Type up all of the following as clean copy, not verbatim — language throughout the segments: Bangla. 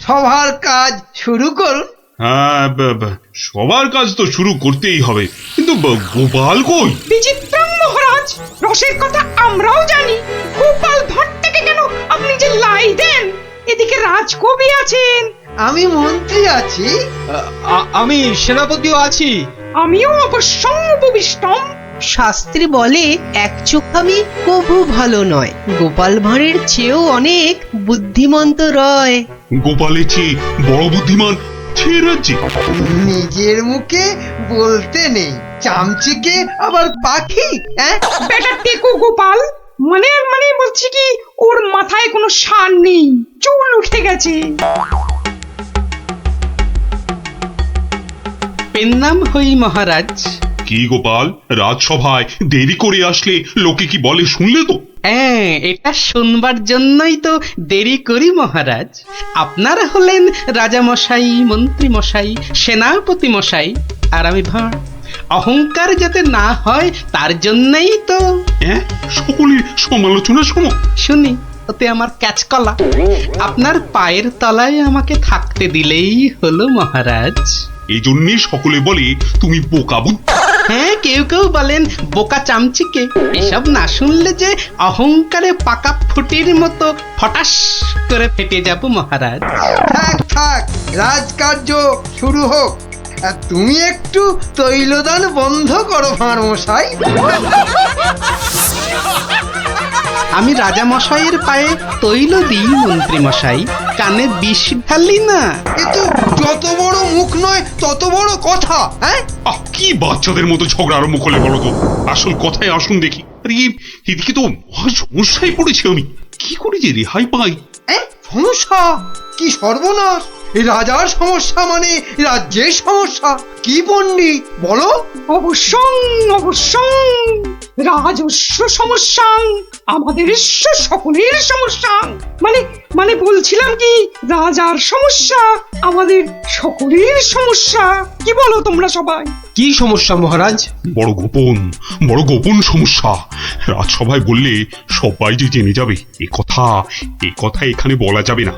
সবার কাজ শুরু করুন। হ্যাঁ, সবার কাজ তো শুরু করতেই হবে, কিন্তু গোপাল কই? বিচিত্রম মহারাজ, রসের কথা আমরাও জানি, গোপাল ভাঁড় থেকে কেন আপনি যে লাই দেন? এদিকে রাজকবি আছেন, আমি মন্ত্রী আছি। আমি সেনাপতিও আছি। আমিও অবশ্যম উপবিষ্টম। শাস্ত্রে বলে এক চোখামি কভু ভালো নয়, গোপাল ভাঁড়ের চেয়েও অনেক বুদ্ধিমন্ত রয়। গোপালের চেয়ে বড় বুদ্ধিমান ছে রাজ্যে? নিজের মুখে বলতে নেই, চামচিকে আবার পাখি। বেটা টেকো গোপাল, মানে মানে বলছি কি, ওর মাথায় কোনো সার নেই, চুল উঠে গেছে। পেন্নাম হই মহারাজ। কি গোপাল, রাজসভায় দেরি করে আসলে লোকে কি বলে শুনলে তো? হ্যাঁ, এটা শুনবার জন্যই তো দেরি করি মহারাজ। আপনারা হলেন রাজামশাই, মন্ত্রী মশাই, সেনাপতি মশাই, আর আমি ভাঁড়। অহংকার যাতে না হয় তার জন্যই তো। হ্যাঁ, সকলের সমালোচনা শোনো। শুনি, ওতে আমার ক্যাচকলা। আপনার পায়ের তলায় আমাকে থাকতে দিলেই হলো মহারাজ। এই জন্যই সকলে বলে তুমি বোকা বুদ্ধি। হ্যাঁ, কেউ কেউ বলেন বোকা চামচিকে। এসব না শুনলে যে অহংকারে পাকা ফুটির মতো ফটাস করে ফেটে যাব মহারাজ। থাক থাক, রাজকার্য শুরু হোক। আর তুমি একটু তৈলদান বন্ধ করো ভাঁড় মশাই। আমি রাজা মশাইয়ের পায়ে তৈল দিই মন্ত্রী মশাই, কানে বিষ ঢালি না। এ তো যত বড় মুখ নয় তত বড় কথা। হ্যাঁ, কি বাচ্চাদের মতো ঝগড়া আরম্ভ করলে বলো তো? আসল কথায় আসুন দেখি। আরে এদিকে তো মহা সমস্যায় পড়েছি আমি, কি করে যে রেহাই পাই? সমস্যা? কি সর্বনাশ! এই রাজার সমস্যা মানে রাজ্যের সমস্যা। কি পণ্ডিত বলো? অবশ্যং অবশ্যং, রাজস্ব সমস্যা, আমাদের সকলের সমস্যা। মানে মানে বলছিলাম কি, রাজার সমস্যা আমাদের সকলের সমস্যা। কি বলো তোমরা সবাই? কি সমস্যা মহারাজ? বড় গোপন সমস্যা। রাজসভায় বললে সবাই যে জেনে যাবে, এ কথা এখানে বলা যাবে না।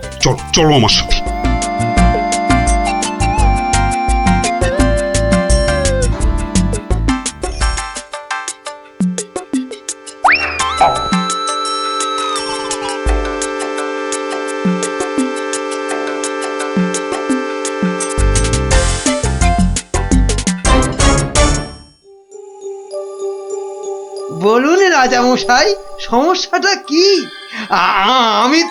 চলো আমার সাথে। বলুন রাজামশাই, সমস্যাটা কি? আমি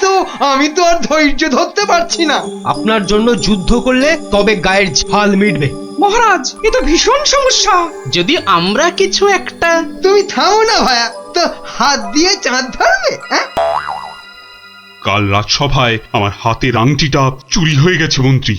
তো আর ধৈর্য ধরতে পারছি না। আপনার জন্য যুদ্ধ করলে তবে গায়ের ঝাল মিটবে। মহারাজ, এ তো ভীষণ সমস্যা। যদি আমরা কিছু একটা। তুমি থামো না ভায়া, তো হাত দিয়ে চাঁদ ধরবে? কাল রাজসভায় আমার হাতের আংটিটা চুরি হয়ে গেছে মন্ত্রী।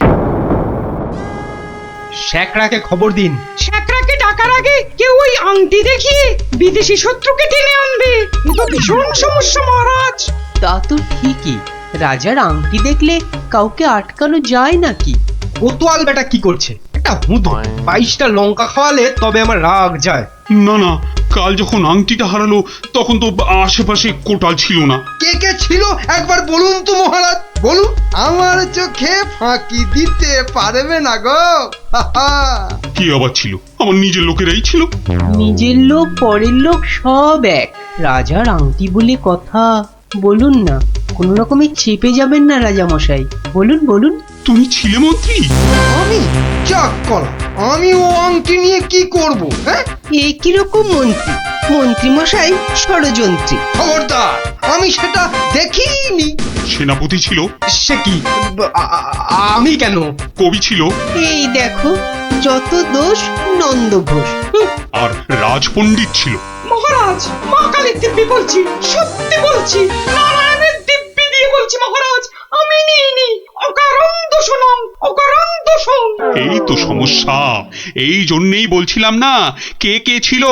শ্যাকরাকে খবর দিন। শ্যাকরাকে ডাকার আগে কেউ ওই আংটি দেখিয়ে বিদেশি শত্রুকে টেনে আনবে। এ তো ভীষণ সমস্যা মহারাজ। তা তো ঠিকই, রাজার আংটি দেখলে কাউকে আটকানো যায় নাকি? কোতোয়াল বেটা কি করছে? একটা হুঁদো 22টা লঙ্কা খাওয়ালে তবে আমার রাগ যায়। না, কাল যখন আংটিটা হারালো তখন তো আশেপাশে কোটাল ছিল না। কে কে ছিল একবার বলুন তো মহারাজ, বলুন। আমার চোখে ফাঁকি দিতে পারবে না গো। কি আবার ছিল? আমার নিজের লোকেরাই ছিল। নিজের লোক পরের লোক সব এক, রাজার আংটি বলে কথা। বলুন না, কোনো রকমে চেপে যাবেন না রাজা মশাই, বলুন বলুন। তুমি ছিলে মন্ত্রী? আমি চাক করা, আমি ও আংটি নিয়ে কি করব? হ্যাঁ, এ কিরকম মন্ত্রী? মন্ত্রী মশাই ষড়যন্ত্রী। খবরদার, আমি সেটা দেখিনি। সেনাপতি ছিল? সে কি? আমি কেন? কবি ছিল? এই দেখো, যত দোষ নন্দ ঘোষ। আর রাজপণ্ডিত ছিল? মহারাজ, মা কালীর দিব্যি বলছি, সত্যি বলছি, নারায়ণের দিব্যি দিয়ে বলছি মহারাজ, আমি নিইনি। অকারণ দোষণং, অকারণ দোষণ। এই তো সমস্যা, এই জন্যই বলছিলাম না কে কে ছিল।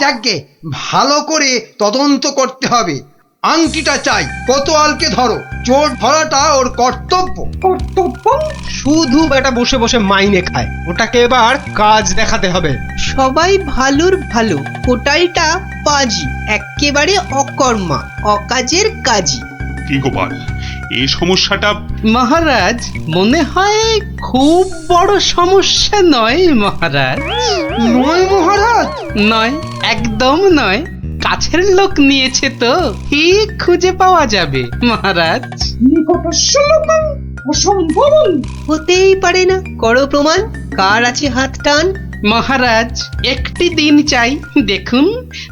যাকে ভালো করে তদন্ত করতে হবে। আংটিটা চাই, কোতোয়ালকে ধরো। চোর ধরাটা ওর কর্তব্য। কর্তব্য? শুধু বেটা বসে বসে মাইনে খায়, ওটাকে এবার কাজ দেখাতে হবে। সবাই ভালোর ভালো, কোটালটা পাজি, একেবারে অকর্মা, অকাজের কাজী। কি গোপাল, এই সমস্যাটা মহারাজ মনে হয় খুব বড় সমস্যা নয় মহারাজ। নয় মহারাজ? নয়, একদম নয়। কাছের লোক নিয়েছে তো ঠিক খুঁজে পাওয়া যাবে মহারাজ। নিকটস্য লোকং অসম্ভবং। হতেই পারে না, করো প্রমাণ, কার আছে হাত টান। মহারাজ একটি দিন চাই, দেখুন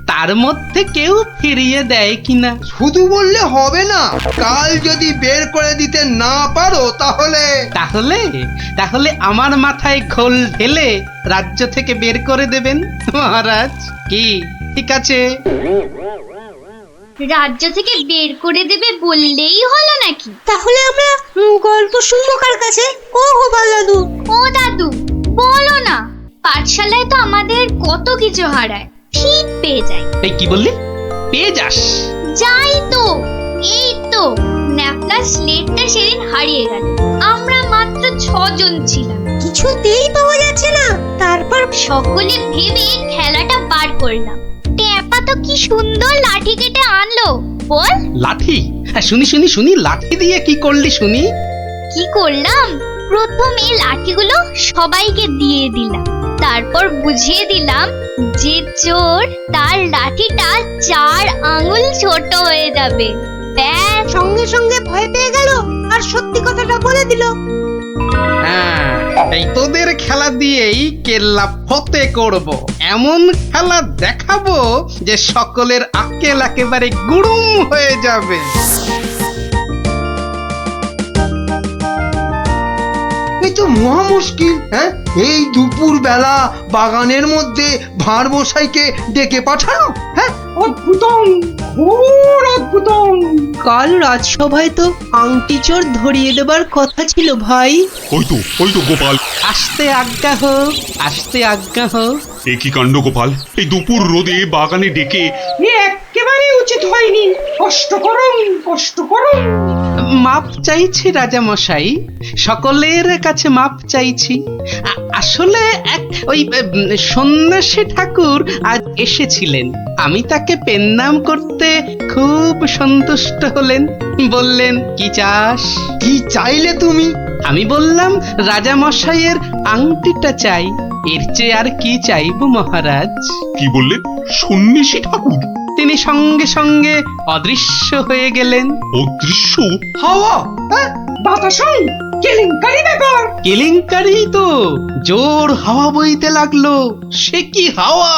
তার মধ্যে কেউ ফিরিয়ে দেয় কিনা। শুধু বললে হবে না, কাল যদি বের করে দিতে না পারো তাহলে তাহলে তাহলে আমার মাথায় খোল ঢেলে রাজ্য থেকে বের করে দেবেন মহারাজ। কি ঠিক আছে? রাজ্য থেকে বের করে দেবে বললেই হলো নাকি? তাহলে আমরা গল্প শুনবো কার কাছে? ও গোপাল দাদু, ও দাদু বলো না, পাঠশালায় তো আমাদের কত কিছু হারায়, ঠিক পেয়ে যাই। এই কি বললি? পেয়ে যাস? যাই তো, এই তো ন্যাপলা স্লেটটা সেদিন হারিয়ে গেল। আমরা মাত্র 6 জন ছিলাম, কিছুতেই পাওয়া যাচ্ছে না। তারপর সকলে ভেবে খেলাটা বার করলাম। ট্যাপা তো কি সুন্দর লাঠি কেটে আনলো, বল। লাঠি? হ্যাঁ, শুনি লাঠি দিয়ে কি করলি শুনি। কি করলাম? প্রথমে লাঠিগুলো সবাইকে দিয়ে দিলাম, তারপর বুঝিয়ে দিলাম যে চোর তার লাঠিটা 4 আঙুল ছোট হয়ে যাবে। ব্যাস। সঙ্গে সঙ্গে ভয় পেয়ে গেল আর সত্যি কথাটা বলে দিল। হ্যাঁ, এই তোদের খেলা দিয়েই কেল্লা ফতে করব। এমন খেলা দেখাবো যে সকলের আক্কেল একেবারে গুড়ুম হয়ে যাবে। এই তো মহা মুশকিল। হ্যাঁ, এই দুপুর বেলা বাগানের মধ্যে ভাঁড় মশাইকে ডেকে পাঠানো। হ্যাঁ, অদ্ভুতং, ঘোর অদ্ভুতং। কাল রাজসভায় তো আংটি চোর ধরিয়ে দেবার কথা ছিল ভাই। ওই তো গোপাল। আস্তে আজ্ঞা হোক, আস্তে আজ্ঞা হোক। এ কি কাণ্ড গোপাল, এই দুপুর রোদে বাগানে ডেকে। এ একেবারে উচিত হয়নি। কষ্ট করুন। মাপ চাইছি রাজা মশাই, সকলের কাছে মাপ চাইছি। আসলে এক ওই সন্ন্যাসী ঠাকুর আজ এসেছিলেন। আমি তাকে পেন নাম করতে খুব সন্তুষ্ট হলেন। বললেন কি চাস? কি চাইলে তুমি? আমি বললাম রাজা মশাইয়ের আংটিটা চাই। এর চেয়ে আর কি চাইব মহারাজ? কি বললেন? সন্ন্যাসী ঠাকুর? তিনি সঙ্গে সঙ্গে অদৃশ্য হয়ে গেলেন। অদৃশ্য? হাওয়া? হ্যাঁ, বাতাসং, কেলেঙ্কারি ব্যাপার। কেলেঙ্কারি তো, জোর হাওয়া বইতে লাগলো। সে কি হাওয়া!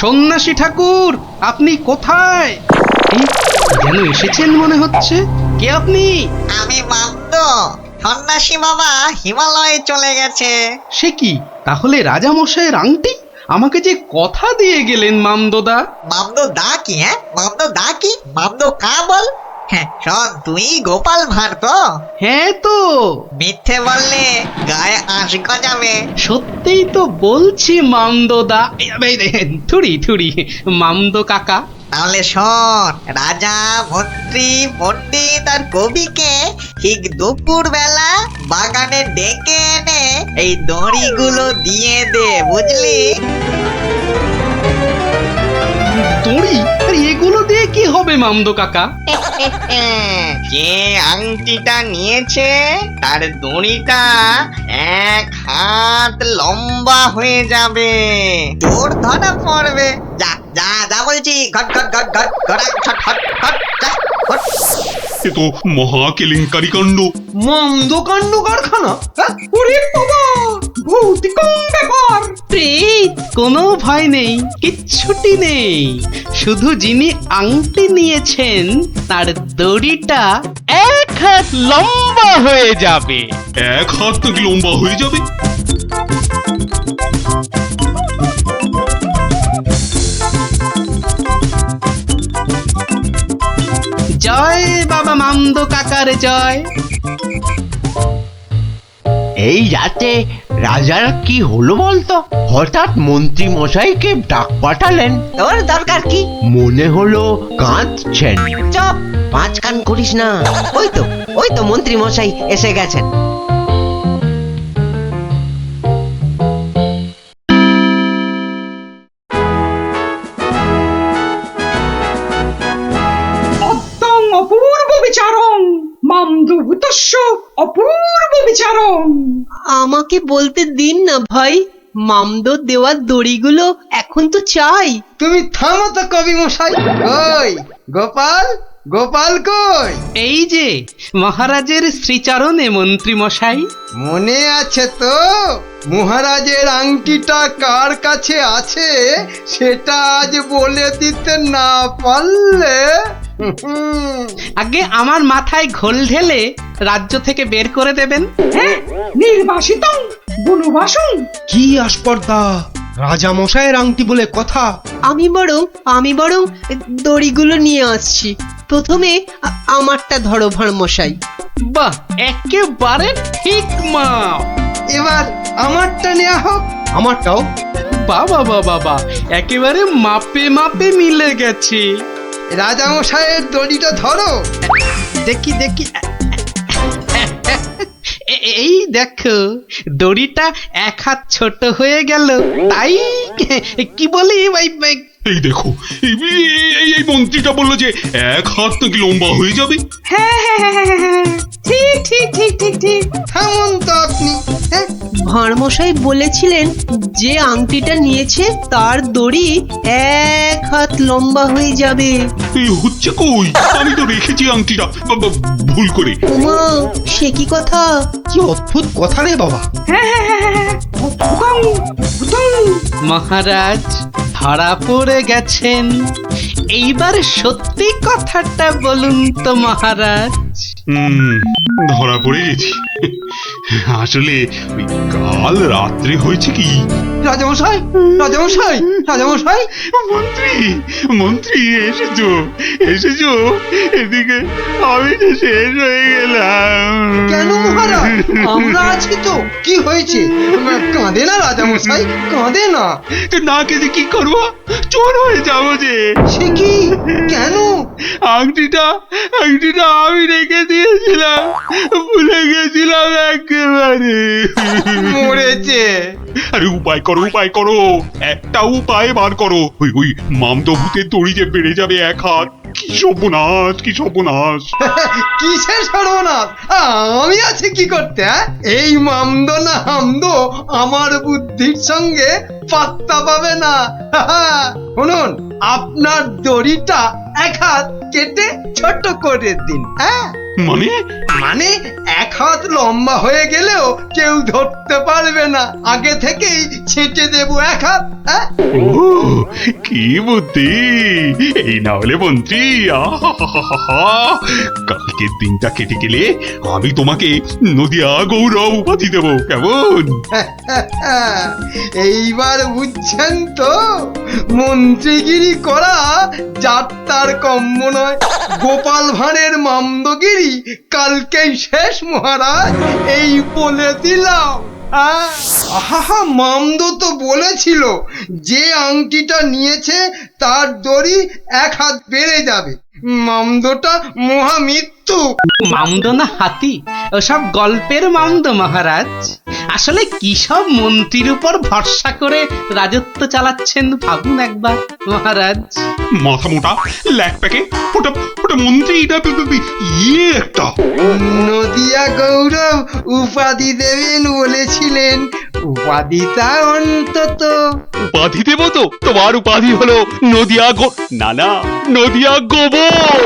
সন্ন্যাসী ঠাকুর, আপনি কোথায়? এই, যেন এসেছেন মনে হচ্ছে। কে আপনি? আমি মামদ। সন্ন্যাসী বাবা হিমালয়ে চলে গেছে। সে কি, তাহলে রাজা মশাইয়ের আংটি? আমাকে যে কথা দিয়ে গেলেন মামদোদা। মামদ দা কি? হ্যাঁ, মামদ দা কি? মামদ কা বল। হ্যাঁ শোন, তুই গোপাল ভাঁড় তো? হ্যাঁ তো। মিথ্যে বললে গায়ে আঁশ গজাবে। সত্যিই তো বলছি মামদোদা। থুড়ি মামদো কাকা। তাহলে শোন, রাজা মন্ত্রী পণ্ডিত আর কবিকে ঠিক দুপুর বেলা বাগানে ডেকে এনে এই দড়িগুলো দিয়ে দে, বুঝলি? দড়ি? আরে এগুলো দিয়ে কি হবে মামদো কাকা? যে আংটিটা নিয়েছে তার দড়িটা 1 হাত লম্বা হয়ে যাবে। তোর ধরা পড়বে। যা যা যা বলছি, ঘট ঘট ঘট ঘট ঘট ঘট ঘট ঘট যা ঘট। এ তো মহা কেলেঙ্কারি কাণ্ড। মন্দ কাণ্ড কারখানা। হ্যাঁ, ওরে বাবা, ভৌতিকং ব্যাপার। প্রেত, কোনো ভয় নেই, কিচ্ছুটি নেই। শুধু যিনি আংটি নিয়েছেন তার দড়িটা 1 হাত লম্বা হয়ে যাবে। 1 হাত লম্বা হয়ে যাবে? জয় বাবা মামদো কাকার জয়। এই রাতে রাজার কি হলো বলতো? হঠাৎ মন্ত্রী মশাইকে ডাক পাঠালেন। তোর দরকার কি? মনে হলো কাঁদছেন। চপ, পাঁচ কান করিস না। ওই তো মন্ত্রী মশাই এসে গেছেন। বিচারণ। আমাকে বলতে দিন না ভাই, মামদো দেওয়ার দড়িগুলো এখন তো চাই। তুমি থামো তো কবি মশাই। কই গোপাল, গোপাল কই? এই যে মহারাজের শ্রীচরণে মন্ত্রী মশাই। মনে আছে তো মহারাজের আংটিটা কার কাছে আছে সেটা আজ বলে দিতে না পারলে আগে আমার মাথায় ঘোল ঢেলে রাজ্য থেকে বের করে দেবেন। হ্যাঁ, নির্বাসিতং বনবাসং। কি আস্পর্ধা! রাজা মশাইয়ের আংটি বলে কথা। আমি বরং দড়িগুলো নিয়ে আসছি। প্রথমে আমারটা ধরো ভাঁড় মশাই। বাহ, একেবারে ঠিক মাপ। এবার আমারটা নেওয়া হোক। আমারটাও। বাবা বাবা বা, একেবারে মাপে মাপে মিলে গেছে। রাজামশাইয়ের দড়িটা ধরো। দেখি দেখি, এই দেখো দড়িটা এক হাত ছোট হয়ে গেল, তাই কি বলি এই দেখো, এই মন্ত্রীটা বললো যে এক হাত নাকি লম্বা হয়ে যাবে। হ্যাঁ হ্যাঁ হ্যাঁ হ্যাঁ হ্যাঁ, ঠিক ঠিক ঠিক ঠিক ঠিক। থামুন তো আপনি। হ্যাঁ, ভাঁড় মশাই বলেছিলেন যে আংটিটা নিয়েছে তার দড়ি এক হাত লম্বা হয়ে যাবে। এই হচ্ছে কই? আমি তো রেখেছি আংটিটা ভুল করে। উমা, সে কি কথা! কি অদ্ভুত কথা রে বাবা। হ্যাঁ হ্যাঁ হ্যাঁ হ্যাঁ, হুকাং, হুকাং। মহারাজ ধরা পড়ে গেছেন। এইবার সত্যি কথাটা বলুন তো মহারাজ। ধরা পড়ে গেছি। আসলে ওই কাল রাত্রে হয়েছে কি, রাজামশাই, রাজামশাই, রাজামশাই। মন্ত্রী, মন্ত্রী এসেছো, এসেছো এদিকে। আমি তো শেষ হয়ে গেলাম। কেন মহারাজ, আমরা আছি তো। কি হয়েছে? কাঁদে না রাজামশাই, কাঁদে না। তো না কেঁদে কি করবো? চোর হয়ে যাবো যে। সে কি? কেন? আংটিটা আমি রেখে দিয়েছিলাম, ভুলে গেছিলাম একেবারে। মরেছে। আরে উপায় করো, উপায় করো, একটা উপায় বার করো। ওই মামদো ভূতের দড়ি যে বেড়ে যাবে এক হাত। কি সর্বনাশ, কি সর্বনাশ! কিসের সর্বনাশ? আমি আছি কি করতে? এই মামদো না হামদো আমার বুদ্ধির সঙ্গে পাত্তা পাবে না। শুনুন, আপনার দড়িটা এক হাত কেটে ছোট করে দিন। হ্যাঁ, মানে এক হাত লম্বা হয়ে গেলেও কেউ ধরতে পারবে না। আগে থেকেই ছেটে দেবো এক হাত। হ্যাঁ, ও কি বুদ্ধি! এই না হলে মন্ত্রী, কালকের দিনটা কেটে গেলে আমি তোমাকে নদিয়া গৌরব উপাধি দেবো, কেমন? এইবার বুঝছেন তো, মন্ত্রীগিরি করা যাত্রার কম্য নয়। গোপাল ভাঁড়ের মামদগিরি কালকেই শেষ মহারাজ, এই বলে দিলাম। আহা, মামদো তো বলেছিল যে আংটিটা নিয়েছে তার দড়ি এক হাত বেড়ে যাবে। মামদোটা মহামৃত্যু। মামদো না হাতি, ওসব গল্পের মামদো মহারাজ। আসলে কি সব মন্ত্রীর উপর ভরসা করে রাজত্ব চালাচ্ছেন ভাবুন একবার মহারাজ। মাথা মোটা ল্যাক প্যাকে, ওটা মন্ত্রী, ইয়ে একটা। নদিয়া গৌরব উপাধি দেবেন বলেছিলেন, উপাধিটা অন্তত। উপাধি দেবো তো? তোমার উপাধি হলো নদিয়া নদিয়া গোবর।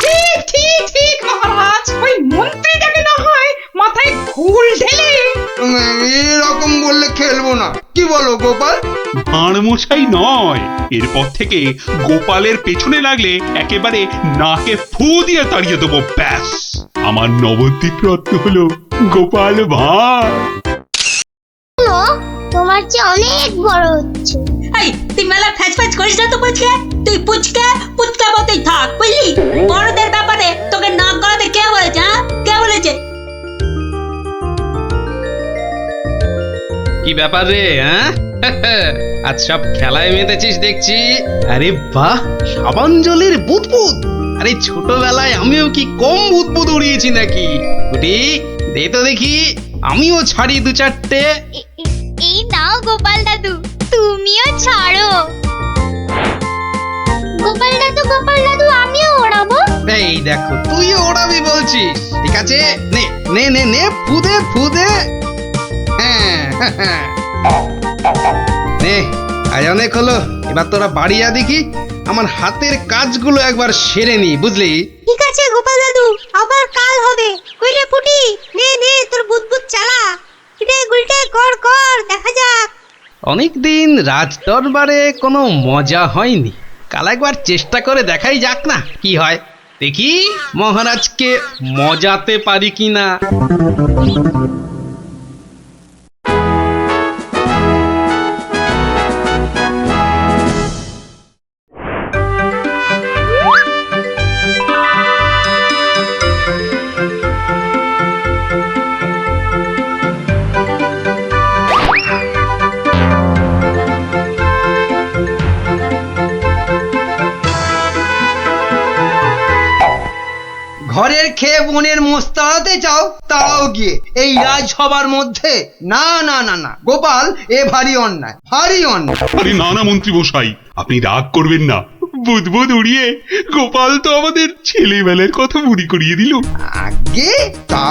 ঠিক ঠিক ঠিক মহারাজ, ওই মন্ত্রীটাকে না হয় মাথায় ঘুল ঢেলে। এরকম বললে খেলবো না। কি বলো গোপাল? ভাঁড় মশাই নয়, এরপর থেকে গোপালের পেছনে লাগলে একেবারে নাকে ফু দিয়ে তাড়িয়ে দেবো, ব্যাস। আমার নবদ্বীপ রত্ন হলো গোপাল ভাঁড়। তোমার চেয়ে অনেক বড় হচ্ছে। এই তুই মেলা ফ্যাচ ফ্যাচ করিস না তো বলছি। তুই পুচকা মতোই থাক, বুঝলি? বড়দের ব্যাপারে তোকে নাক গলাতে কে বলেছে? হ্যাঁ, কে বলেছে? কি ব্যাপার রে? হ্যাঁ, আজ সব খেলায় মেতেছিস দেখছি। আরে বাহ, সাবাঞ্জলির বুদবুদ। আরে ছোটবেলায় আমিও কি কম বুদবুদ উড়িয়েছি নাকি? গুটি দে তো দেখি, আমিও ছাড়ি দু চারটে। এই নাও গোপাল দাদু, তুমিও ছাড়ো। গোপাল দাদু, আমিও ওড়াবো। এই দেখো, তুইও ওড়াবি বলছিস? ঠিক আছে, নে নে নে নে ফুদে ফুদে। হ্যাঁ, হ্যাঁ। নে আজ অনেক হলো, এবার তোরা বাড়ি যা দেখি, আমার হাতের কাজগুলো একবার সেরে নি, বুঝলি? ঠিক আছে গোপাল দাদু, আবার কাল হবে। কইরে পুটি, নে নে তোর বুদবুদ চালা। কিরে গুলটে কর কর, দেখা যাক। অনেকদিন রাজ দরবারে কোনো মজা হয়নি, কাল একবার চেষ্টা করে দেখাই যাক না কি হয়। দেখি মহারাজকে মজাতে পারি কিনা। ঘরের খেয়ে বনের মোষ তাড়াতে চাও, তাও গিয়ে এই রাজসভার মধ্যে? না না না না গোপাল, এ ভারী অন্যায়, ভারী অন্যায়। আরে না না মন্ত্রী মশাই, আপনি রাগ করবেন না। বুদবুদ উড়িয়ে গোপাল তো আমাদের ছেলেবেলার কথা মনে করিয়ে দিল। আগে তা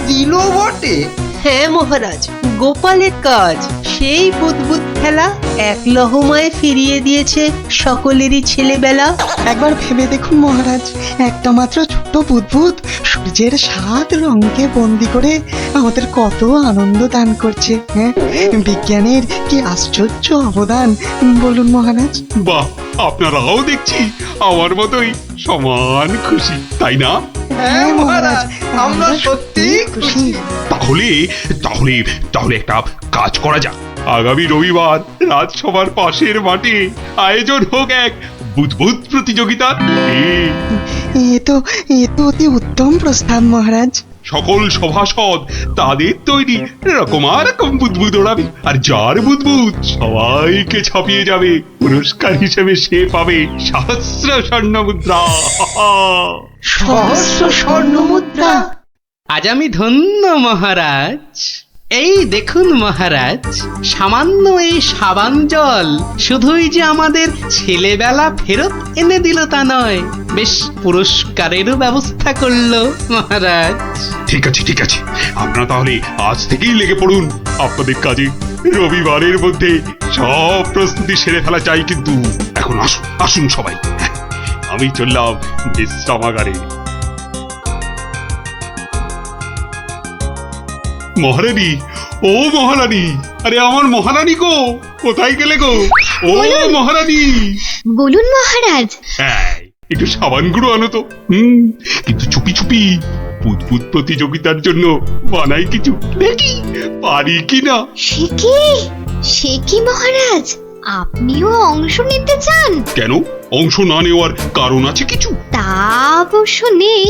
দিল বটে। হ্যাঁ মহারাজ, গোপালের কাজ সেই বুদবুদ খেলা এক লহমায় ফিরিয়ে দিয়েছে সকলেরই ছেলেবেলা। একবার ভেবে দেখুন মহারাজ, একটা মাত্র ছোট্ট বুদবুদ সূর্যের 7 রঙকে বন্দি করে আমাদের কত আনন্দ দান করছে। হ্যাঁ, বিজ্ঞানের কি আশ্চর্য অবদান বলুন মহারাজ। বাহ, আপনারাও দেখছি আমার মতোই সমান খুশি, তাই না? হ্যাঁ মহারাজ, আমরা সত্যি খুশি। তাহলে তাহলে তাহলে একটা কাজ করা যাক। আগামী রবিবার রাজসভার পাশের মাঠে আয়োজন হোক এক বুদবুদ প্রতিযোগিতা। এ তো অতি উত্তম প্রস্তাব মহারাজ। সকল সভাসদ তাদের তৈরি রকম বুদবুদ ওড়াবে, আর যার বুদবুদ সবাইকে ছাপিয়ে যাবে, পুরস্কার হিসেবে সে পাবে 1000 স্বর্ণ মুদ্রা। সহস্র স্বর্ণ মুদ্রা। আজ আমি ধন্য মহারাজ। এই দেখুন মহারাজ, সামান্য এই সাবান জল শুধুই যে আমাদের ছেলেবেলা ফেরত এনে দিল তা নয়, বেশ পুরস্কারেরও ব্যবস্থা করলো মহারাজ। ঠিক আছে ঠিক আছে, আপনারা তাহলে আজ থেকেই লেগে পড়ুন আপনাদের কাজে। রবিবারের মধ্যে সব প্রস্তুতি সেরে ফেলা চাই, কিন্তু এখন আসুন আসুন সবাই, আমি চললাম বিশ্রামাগারে। মহারানী, ও মহারানী, আরে আমার মহারানী গো, কোথায় গেলে গো? ও মহারানী। বলুন মহারাজ। হ্যাঁ, একটু সাবান গুঁড়ো আনো তো। কিন্তু চুপি চুপি, বুদবুদ প্রতিযোগিতার জন্য বানাই কিছু, দেখি পারি কিনা। সে কি মহারাজ, আপনিও অংশ নিতে চান? কেন, অংশ না নেওয়ার কারণ আছে কিছু? তা অবশ্য নেই,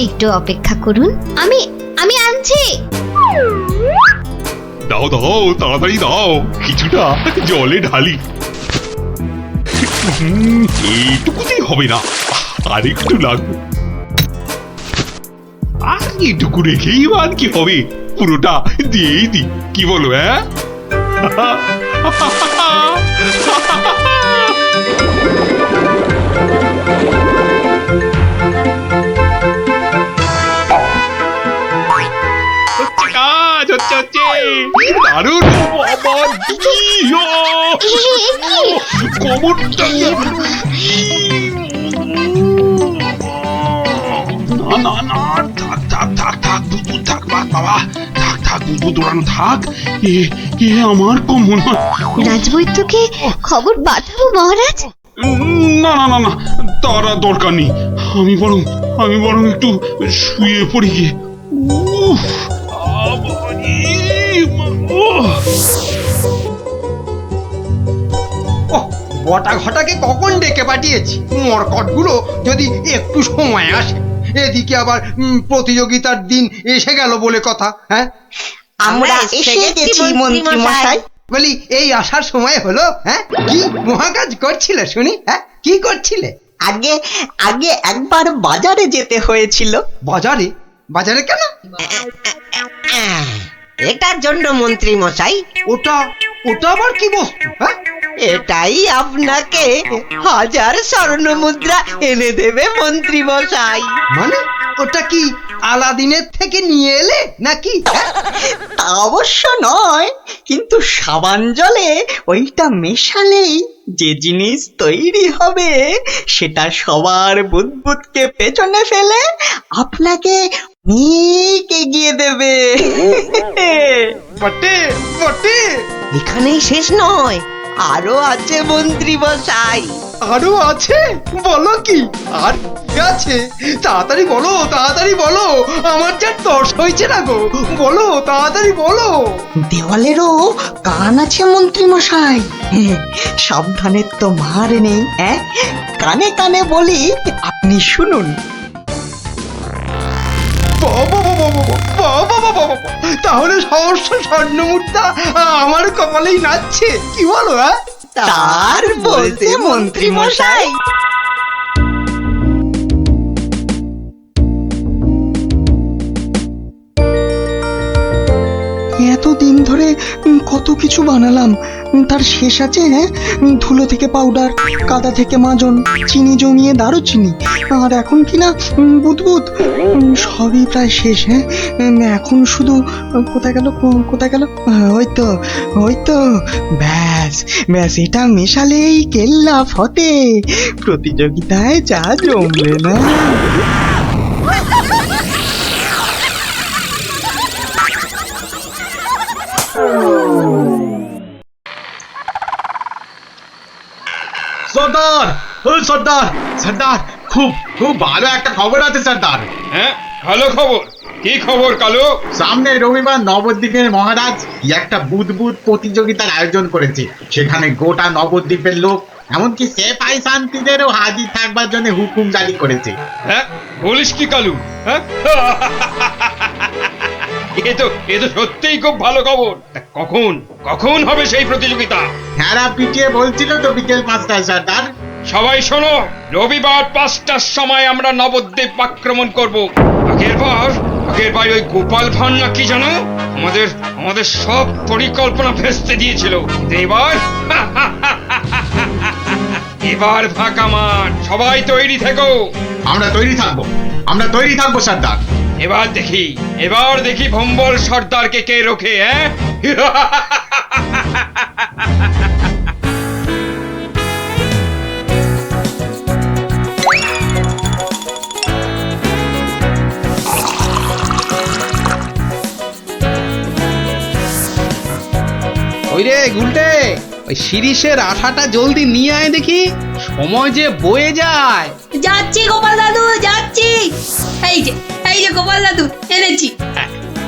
একটু অপেক্ষা করুন, আমি আনছি। দাও দাও, তাড়াতাড়ি দাও, কিছুটা জলে ঢালি। এইটুকুতেই হবে না, আর একটু লাগবে। আর এইটুকু রেখেই আর কি হবে, পুরোটা দিয়েই দি, কি বলো? হ্যাঁ, দারুণ। কবরটা না না না, থাক থাক থাক থাক, বুদবুদ থাক বাবা, থাক থাক, বুদবুদ ওড়ানো থাক। এ আমার কম মনে হয়। রাজবৈদ্যকে খবর পাঠাবো মহারাজ? না না না না, তার আর দরকার নেই। আমি বরং একটু শুয়ে পড়ি গিয়ে। বটা ঘটাকে কখন ডেকে পাঠিয়েছি, মরকটগুলো যদি একটু সময় আসে। এদিকে আবার প্রতিযোগিতার দিন এসে গেল বলে কথা। হ্যাঁ, আমরা এসে গেছি মন্ত্রী মশাই। বলি এই আসার সময় হলো? হ্যাঁ, কি মহাকাজ করছিলে শুনি? হ্যাঁ, কি করছিলে? আগে একবার বাজারে যেতে হয়েছিল। বাজারে? বাজারে কেন? এটার জন্য মন্ত্রী মশাই। ওটা আবার কি বস্তু? হ্যাঁ, এটাই আপনাকে 1000 স্বর্ণ মুদ্রা এনে দেবে মন্ত্রী মশাই। মানে ওটা কি আলাদিনের থেকে নিয়ে এলে নাকি? তা অবশ্য নয়, কিন্তু সাবান জলে ওইটা মেশালেই যে জিনিস তৈরি হবে সেটা সবার বুদবুদকে পেছনে ফেলে আপনাকে অনেক এগিয়ে দেবে। বটে বটে। এখানেই শেষ নয়, আরো আছে মন্ত্রী মশাই। আরো আছে? বলো কি আর কি আছে? তাড়াতাড়ি বলো, তাড়াতাড়ি বলো, আমার যা তর্স হয়েছে না গো, বলো তাড়াতাড়ি বলো। দেওয়ালেরও কান আছে মন্ত্রী মশাই, সাবধানের তো মার নেই। কানে কানে বলি, আপনি শুনুন। তাহলে সহস্র স্বর্ণ মুদ্রা আমার কপালেই নাচছে, কি বলো? তার বলতে মন্ত্রী মশাই। এতদিন ধরে কত কিছু বানালাম, তার শেষ আছে? ধুলো থেকে পাউডার, কাদা থেকে মাজন, চিনি জমিয়ে দারুচিনি, আর এখন কিনা বুদবুদ। সবই প্রায় শেষ। এখন শুধু কোথায় গেল, কোথায় গেল? ওই তো ব্যাস ব্যাস, এটা মেশালেই কেল্লা ফতে। প্রতিযোগিতায় যা জমবে না। সর্দার, ও সর্দার, সর্দার, খুব খুব ভালো একটা খবর আছে সর্দার। হ্যাঁ, ভালো খবর। কি খবর কালু? সামনে রবিবার নবদ্বীপের মহারাজ কি একটা বুদবুদ প্রতিযোগিতার আয়োজন করেছে। সেখানে গোটা নবদ্বীপের লোক, এমনকি সেপাই শান্তিদেরও হাজির থাকবার জন্য হুকুম জারি করেছে। হ্যাঁ, বলিস কি কালু? হ্যাঁ, এ তো সত্যিই খুব ভালো খবর। তা কখন কখন হবে সেই প্রতিযোগিতা? হ্যাঁ, পিটিয়ে বলছিল তো বিকেল 5টায় সর্দার। সবাই শোনো, রবিবার 5টার সময় আমরা নবদ্বীপ আক্রমণ করব। আগের বার ওই গোপাল ভাঁড় না কি জানো, আমাদের সব পরিকল্পনা ভেস্তে দিয়েছিল। এবার ফাঁকা মাঠ, সবাই তৈরি থেকো। আমরা তৈরি থাকবো সর্দার। এবার দেখি ভম্বল সর্দারকে কে রোখে। ওই রে গুলটে, ওই শিরিষের আঠাটা জলদি নিয়ে আয় দেখি, সময় যে বয়ে যায়। যাচ্ছি গোপাল দাদু, যাচ্ছি। এই যে গোপাল দাদু, এনেছি।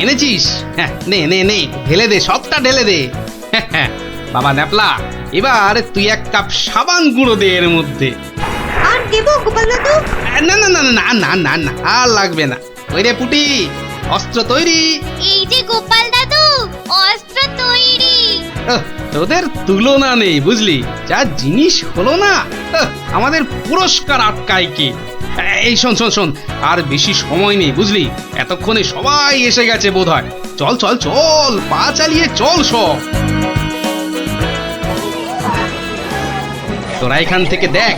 এনেছিস? হ্যাঁ, নে নে নে, ঢেলে দে, সবটা ঢেলে দে। বাবা ন্যাপলা, এবার তুই 1 কাপ সাবান গুঁড়ো দে এর মধ্যে। আর দেব গোপাল দাদু? না না না না না না না, আর লাগবে না। ওই রে পুটি, অস্ত্র তৈরি। এই যে গোপাল দাদু, অস্ত্র তৈরি। তোদের তুলনা নেই বুঝলি, যা জিনিস হলো না, আমাদের পুরস্কার আটকায় কে? এই শোন শোন শোন, আর বেশি সময় নেই বুঝলি, এতক্ষণে সবাই এসে গেছে বোধহয়। চল চল চল, পা চালিয়ে চল সব। তোরা এখান থেকে দেখ,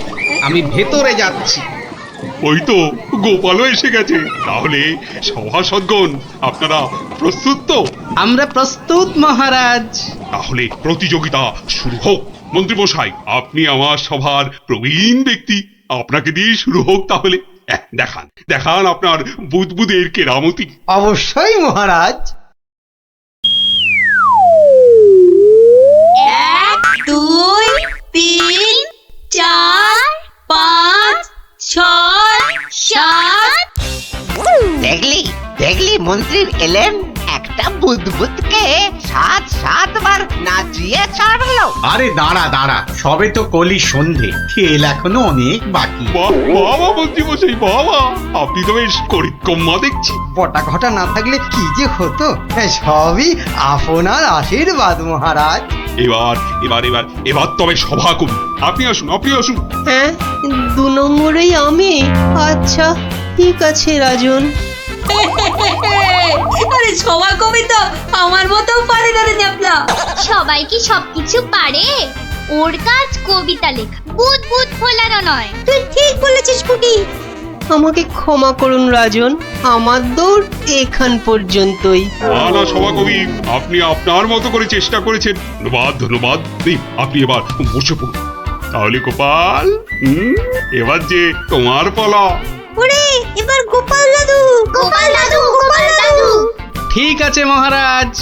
আমি ভেতরে যাচ্ছি। ওই তো গোপালও এসে গেছে। তাহলে সভাসদগণ, আপনারা প্রস্তুত তো? আমরা প্রস্তুত মহারাজ। তাহলে প্রতিযোগিতা শুরু হোক। মন্ত্রী মশাই, আপনি আমার সভার প্রবীণ ব্যক্তি, আপনাকে দিয়ে শুরু হোক তাহলে। দেখান আপনার বুদবুদের কেরামতি। অবশ্যই মহারাজ। 1 2 3 4 5 6 7। দেখলি মন্ত্রী এলেন, একটা বুদবুদকে 7-7 নাচিয়ে ছাড়লো। আরে দাঁড়া, সবে তো কলি সন্ধে, খেল এখনো অনেক বাকি। বাবা মন্ত্রী মশাই, বাবা আপনি তো বেশ করিকম্মা দেখছি। পটা ঘটা না থাকলে কি যে হতো, সবই আপনার আশীর্বাদ মহারাজ। এবার তবে সভা করুন। আপনি আসুন। হ্যাঁ, 2 নম্বরেই আমি। আচ্ছা ঠিক আছে রাজন। আরে সবা কবি তো আমার মতো পারে না রে ন্যাপলা। সবাই কি সবকিছু পারে? ওর কাজ কবিতা লেখা, বুদবুদ ফোলানো নয়। তুই ঠিক বলেছিস পুটি। আমাকে ক্ষমা করুন রাজন, আমার দৌড় এখান পর্যন্তই। না না সভাকবি, আপনি আপনার মতো করে চেষ্টা করেছেন, ধন্যবাদ ধন্যবাদ। এই, আপনি এবার বসে পড়ুন। তাহলে গোপাল, এবার যে তোমার পালা। ওরে এবার গোপাল দাদু, গোপাল দাদু, গোপাল দাদু। ঠিক আছে মহারাজ।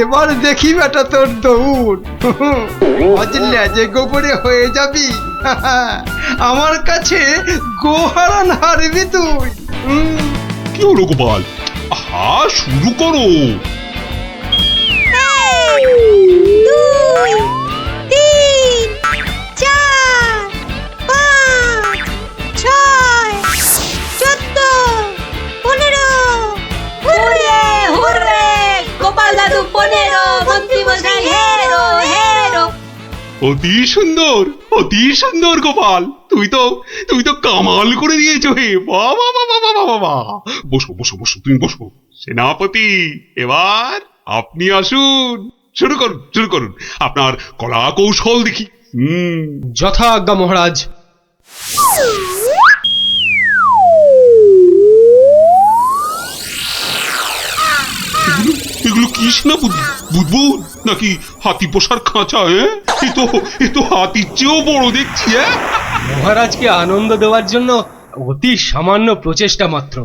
এবার দেখি বেটা তোর দৌড়। অজলে যে গোবরে হয়ে যাবি, আমার কাছে গোহারান হারবি তুই। কি হলো গোপাল? আহা, শুরু করো। 2 3 4 5 6 14 15। হুররে হুররে, গোপাল দাদু 15, মন্ত্রী মশাই হেরো হেরো। অতি সুন্দর, অতি সুন্দর গোপাল, তুই তো কামাল করে দিয়েছো হে। বাবা বাবা বাবা বাবা, বসো বসো বসো, তুমি বসো। সেনাপতি, এবার আপনি আসুন, শুরু করুন আপনার কলা কৌশল দেখি। যথা আজ্ঞা মহারাজ। এগুলো কি সেনাপতি? বুদবুদ নাকি হাতি পোষার খাঁচা? এ তো হাতির চেয়েও বড় দেখছি। মহারাজকে আনন্দ দেওয়ার জন্য অতি সামান্য প্রচেষ্টা মাত্র।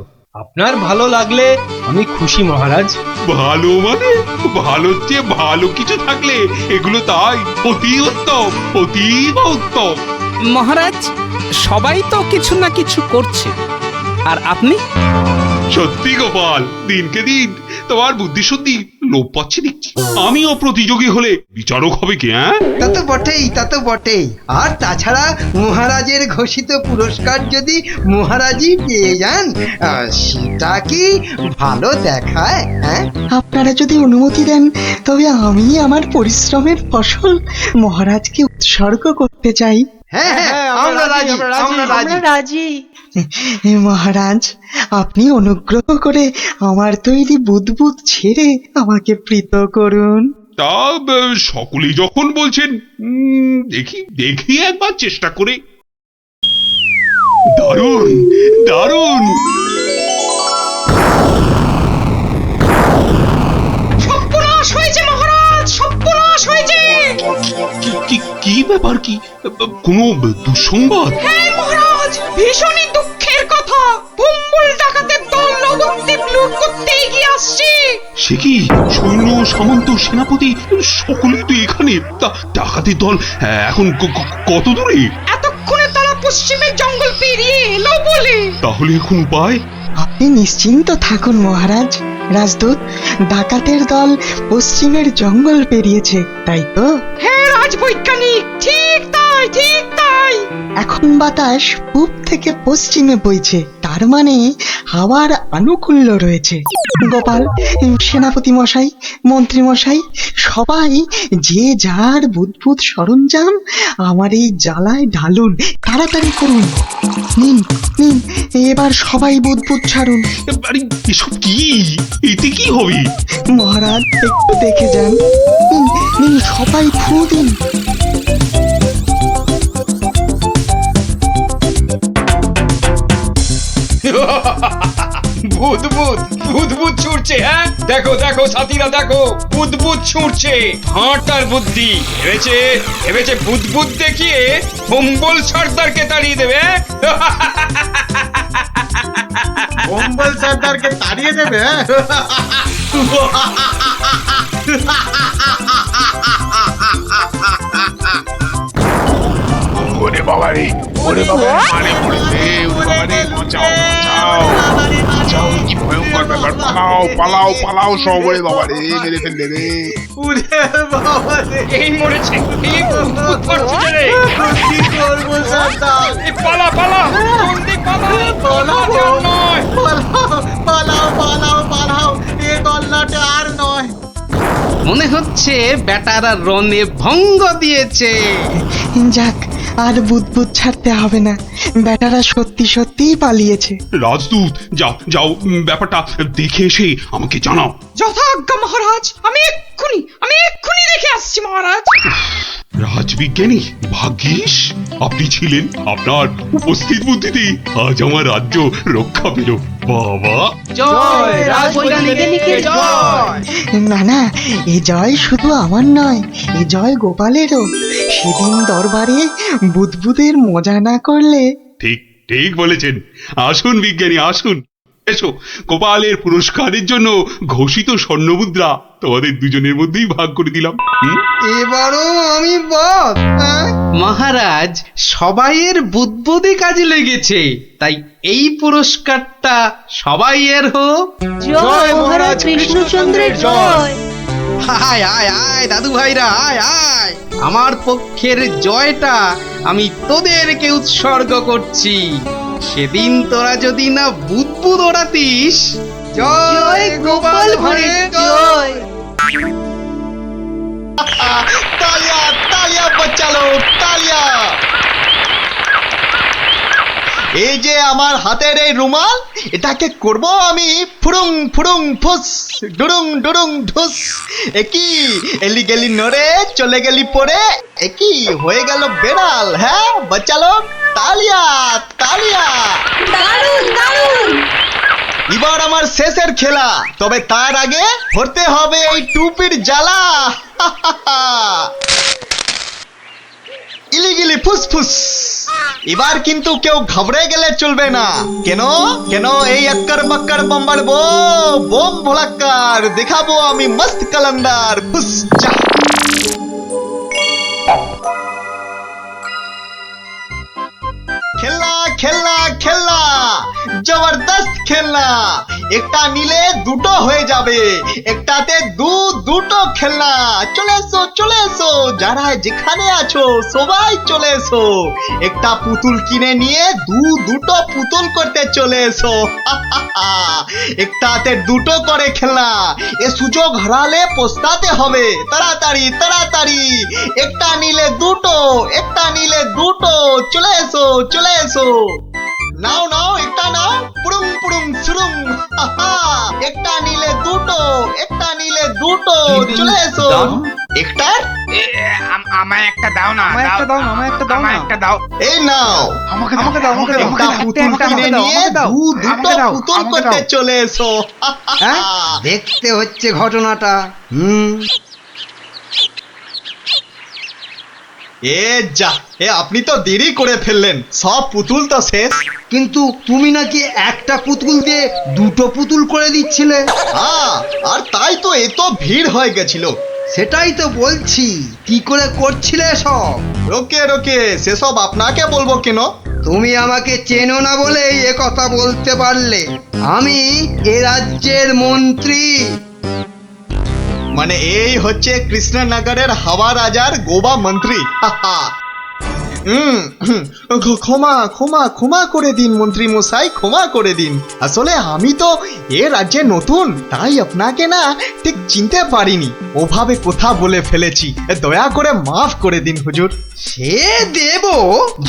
আপনার ভালো লাগলে আমি খুশি মহারাজ। ভালো মানে? ভালোর চেয়ে ভালো কিছু থাকলে এগুলো তাই অতি উত্তম, অতীব উত্তম। মহারাজ, সবাই তো কিছু না কিছু করছে, আর আপনি? সত্যি গোপাল, দিনকে দিন তোমার বুদ্ধি সত্যি লোপ পাচ্ছে দেখছি। আমিও প্রতিযোগী হলে বিচারক হবে কি? তা তো বটেই। আর তাছাড়া মহারাজের ঘোষিত পুরস্কার যদি মহারাজই পেয়ে যান, সেটা কি ভালো দেখায়? আপনারা যদি অনুমতি দেন তবে আমি আমার পরিশ্রমের ফসল মহারাজকে উৎসর্গ করতে চাই। হ্যাঁ, আমরা রাজি। মহারাজ, আপনি অনুগ্রহ করে আমার তৈরি বুদবুদ ছেড়ে আমাকে প্রীত করুন। তা সকলেই যখন বলছেন, দেখি একবার চেষ্টা করে। দারুণ দারুণ। সর্বনাশ হয়েছে মহারাজ, সর্বনাশ হয়েছে। কি ব্যাপার? কি কোনো দুঃসংবাদ? হ্যাঁ মহারাজ, ভীষণই দুঃখের কথা। ভম্বল ডাকাতের দল নবদ্বীপ লুট করতে এগিয়ে আসছে। সে কি? সৈন্য, সামন্ত, সেনাপতি সকলেই তো এখানে। তা ডাকাতের দল এখন কত দূরে? এতক্ষণে তারা পশ্চিমের জঙ্গল পেরিয়ে এলো বলে। তাহলে এখন উপায়? আপনি নিশ্চিন্ত থাকুন মহারাজ। রাজদূত, ডাকাতের দল পশ্চিমের জঙ্গল পেরিয়েছে, তাই তো? হ্যাঁ রাজবৈজ্ঞানিক, ঠিক তাই। এখন বাতাস পূব থেকে পশ্চিমে বইছে, তার মানে হাওয়ার আনুকূল্য রয়েছে। গোপাল, সেনাপতি মশাই, মন্ত্রী মশাই, সবাই যে যার বুদবুদ সরঞ্জাম আমার এই জ্বালায় ঢালুন, তাড়াতাড়ি করুন। নিন, এবার সবাই বুদবুদ ছাড়ুন। এসব কি? এতে কি হবে? মহারাজ, একটু দেখে যান। নিন, সবাই ফু দিন। বুদবুদ ছুটছে। হ্যাঁ, দেখো সাথীরা, দেখো বুদবুদ ছুটছে। হাঁটার বুদ্ধি ভেবেছে বুদবুদ দেখিয়ে ভম্বল সর্দারকে তাড়িয়ে দেবে। ভম্বল সর্দারকে তাড়িয়ে দেবে? ওরে বাবা রে, মারে পড়েছে। ওরে বাবা রে, বাঁচাও, কি ভয়ঙ্কর ব্যাপার। পালাও সব। ওরে বাবা রে, মেরে ফেললে রে। উড়ে বাবা রে, এই মরেছে, এই বুদবুদ করছে রে। কি করবো সর্দার? পালা জলদি পালাও, এ গল্লাটা আর নয়। মনে হচ্ছে বেটারা রনে ভঙ্গ দিয়েছে। যাক, আর বুদবুদ ছাড়তে হবে না, বেটারা সত্যিই পালিয়েছে। রাজদূত, যাও ব্যাপারটা দেখে এসে আমাকে জানাও। যথাজ্ঞা মহারাজ, আমি এক্ষুনি দেখে আসছি মহারাজ। রাজবিজ্ঞানী, ভাগ্যিস আপনি ছিলেন, আপনার উপস্থিত বুদ্ধিতেই আজ আমার রাজ্য রক্ষা পেল। বাবা, জয় রাজবৈজ্ঞানিকের জয়। না না, এ জয় শুধু আমার নয়, এ জয় গোপালেরও। সেদিন দরবারে বুদবুদের মজা না করলে। ঠিক ঠিক বলেছেন। আসুন বিজ্ঞানী, আসুন। এসো, গোপালের পুরস্কারের জন্য ঘোষিত স্বর্ণমুদ্রা তোমাদের দুজনের মধ্যেই ভাগ করে দিলাম। এবারও আমি বাদ। মহারাজ, সবাইয়ের বুদ্বুদি কাজে লেগেছে, তাই এই পুরস্কারটা সবাইয়ের হোক। জয় মহারাজ কৃষ্ণচন্দ্রের জয়। আয় আয় আয় দাদু ভাইরা, আয় আয়। আমার পক্ষের জয়টা আমি তোদেরকে উৎসর্গ করছি। সেদিন তোরা যদি না বুদ্বুদ ওড়াতিস। জয় গোপাল ভাঁড়ের জয়। তালিয়া তালিয়া বাচ্চা লোক, তালিয়া। এই যে আমার হাতের এই রুমাল, এটাকে করব আমি ফুরুং ফুরুং ফুস, ডুরুং ডুরুং ঢুস। একই এলি গেলি নড়ে, চলে গেলি পড়ে, একই হয়ে গেল বেড়াল। হ্যাঁ বাচ্চা লোক, তালিয়া তালিয়া। দারুণ দারুণ। এবার আমার শেষের খেলা, তবে তার আগে ধরতে হবে এই টুপির জ্বালা। ইলিগিলি ফুসফুস। এবার কিন্তু কেউ ঘাবড়ে গেলে চলবে না। কেন কেন এই আক্কার বাক্কার বম্বার বোম ভোলাক্কার দেখাবো আমি মস্ত কালান্দার। ফুস যা। খেলনা খেলনা খেলনা, জবরদস্ত খেলনা। একটা নিলে দুটো হয়ে যাবে, একটাতে দুটো খেলনা। চলে এসো চলে এসো, যারা যেখানে আছো সবাই চলে এসো। একটা পুতুল কিনে নিয়ে দুটো পুতুল করতে চলে এসো। একটাতে দুটো করে খেলনা, এ সুযোগ হারালে পস্তাতে হবে। তাড়াতাড়ি তাড়াতাড়ি, একটা নিলে দুটো, একটা নিলে দুটো। চলে এসো চলে এসো। নাও নাও, একটা নাও, পুরুং পুরুং সুরুং। একটা নিলে দুটো, একটা নিলে দুটো। চলে এসো। একটার আমায় একটা দাও না, আমায় একটা দাও না, আমায় একটা দাও না। আমায় একটা দাও। এই নাও, আমাকে দাও, আমাকে দাও, আমাকে দাও। একটা পুতুল কিনে নিয়ে দুটো পুতুল করতে চলে এসো। দেখতে হচ্ছে ঘটনাটা। এ যা, এ আপনি তো দেরি করে ফেললেন, সব পুতুল তো শেষ। কিন্তু তুমি নাকি একটা পুতুল দিয়ে দুটো পুতুল করে দিচ্ছিলে। আর তাই তো এত ভিড় হয়ে গেছিল। সেটাই তো বলছি, কি করে করছিলে সব? রোকে রোকে, সেসব আপনাকে বলবো কেন? তুমি আমাকে চেনো না বলেই এ কথা বলতে পারলে। আমি এ রাজ্যের মন্ত্রী। মানে এই হচ্ছে কৃষ্ণনগরের হাওয়া রাজার গোবা মন্ত্রী। ক্ষমা ক্ষমা ক্ষমা করে দিন মন্ত্রী মশাই, ক্ষমা করে দিন। আসলে আমি তো এ রাজ্যে নতুন, তাই আপনাকে না ঠিক চিনতে পারিনি, ওভাবে কথা বলে ফেলেছি। দয়া করে মাফ করে দিন হুজুর। সে দেব,